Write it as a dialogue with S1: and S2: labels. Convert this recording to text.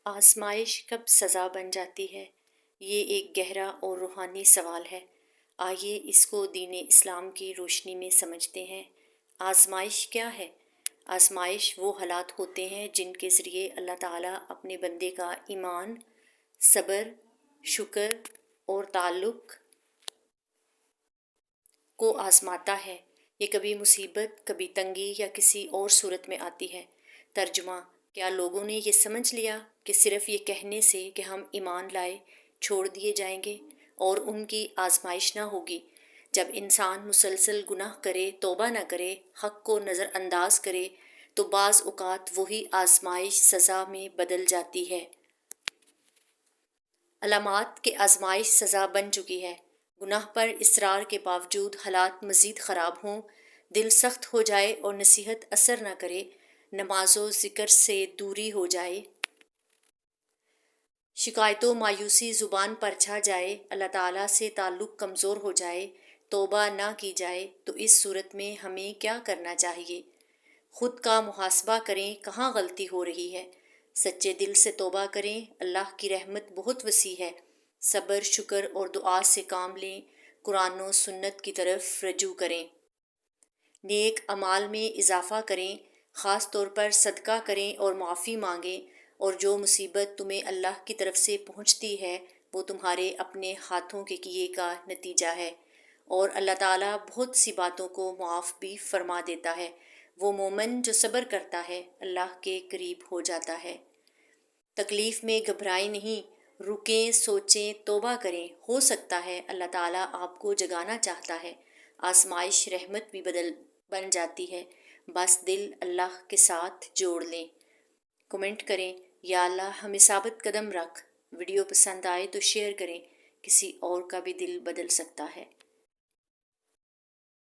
S1: آزمائش کب سزا بن جاتی ہے؟ یہ ایک گہرا اور روحانی سوال ہے۔ آئیے اس کو دین اسلام کی روشنی میں سمجھتے ہیں۔ آزمائش کیا ہے؟ آزمائش وہ حالات ہوتے ہیں جن کے ذریعے اللہ تعالیٰ اپنے بندے کا ایمان، صبر، شکر اور تعلق کو آزماتا ہے۔ یہ کبھی مصیبت، کبھی تنگی یا کسی اور صورت میں آتی ہے۔ ترجمہ: کیا لوگوں نے یہ سمجھ لیا کہ صرف یہ کہنے سے کہ ہم ایمان لائے چھوڑ دیے جائیں گے اور ان کی آزمائش نہ ہوگی؟ جب انسان مسلسل گناہ کرے، توبہ نہ کرے، حق کو نظر انداز کرے تو بعض اوقات وہی آزمائش سزا میں بدل جاتی ہے۔ علامات کہ آزمائش سزا بن چکی ہے۔ گناہ پر اصرار کے باوجود حالات مزید خراب ہوں، دل سخت ہو جائے اور نصیحت اثر نہ کرے، نماز و ذکر سے دوری ہو جائے، شکایت و مایوسی زبان پر چھا جائے، اللہ تعالیٰ سے تعلق کمزور ہو جائے، توبہ نہ کی جائے، تو اس صورت میں ہمیں کیا کرنا چاہیے؟ خود کا محاسبہ کریں، کہاں غلطی ہو رہی ہے۔ سچے دل سے توبہ کریں، اللہ کی رحمت بہت وسیع ہے۔ صبر، شکر اور دعا سے کام لیں، قرآن و سنت کی طرف رجوع کریں۔ نیک اعمال میں اضافہ کریں، خاص طور پر صدقہ کریں اور معافی مانگیں، اور جو مصیبت تمہیں اللہ کی طرف سے پہنچتی ہے وہ تمہارے اپنے ہاتھوں کے کیے کا نتیجہ ہے، اور اللہ تعالیٰ بہت سی باتوں کو معاف بھی فرما دیتا ہے۔ وہ مومن جو صبر کرتا ہے اللہ کے قریب ہو جاتا ہے۔ تکلیف میں گھبرائیں نہیں، رکیں، سوچیں، توبہ کریں، ہو سکتا ہے اللہ تعالیٰ آپ کو جگانا چاہتا ہے۔ آزمائش رحمت بھی بن جاتی ہے، بس دل اللہ کے ساتھ جوڑ لیں۔ کمنٹ کریں، یا اللہ ہمیں ثابت قدم رکھ۔ ویڈیو پسند آئے تو شیئر کریں، کسی اور کا بھی دل بدل سکتا ہے۔